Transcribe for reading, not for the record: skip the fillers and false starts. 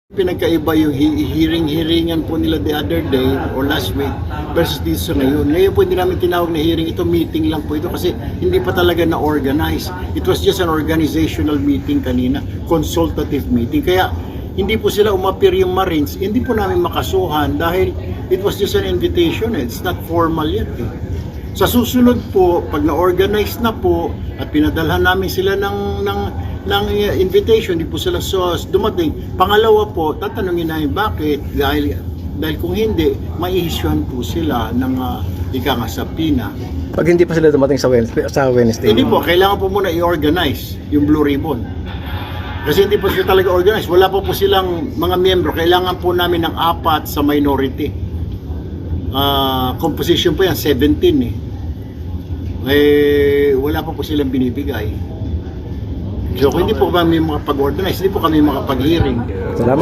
Pinagkaiba yung hearing-hearingan po nila the other day or last week versus dito sa ngayon. Ngayon po hindi namin tinawag na hearing, ito meeting lang po ito kasi hindi pa talaga na-organize. It was just an organizational meeting kanina, consultative meeting. Kaya hindi po sila umapir yung Marines, hindi po namin makasuhan dahil it was just an invitation, it's not formal yet. Sa susunod po, pag na-organize na po at pinadalhan namin sila ng invitation, di po sila dumating. Pangalawa po, tatanungin namin bakit, dahil kung hindi, maiisyuhan po sila ng subpoena. Pag hindi pa sila dumating sa Wednesday. Hindi po, kailangan po muna i-organize yung Blue Ribbon. Kasi hindi po sila talaga organize. Wala po silang mga miyembro. Kailangan po namin ng 4 sa minority. Composition po yan, 17 wala po silang binibigay. So kung hindi po kami makapag-organize, hindi po kami makapag-hearing. Salamat.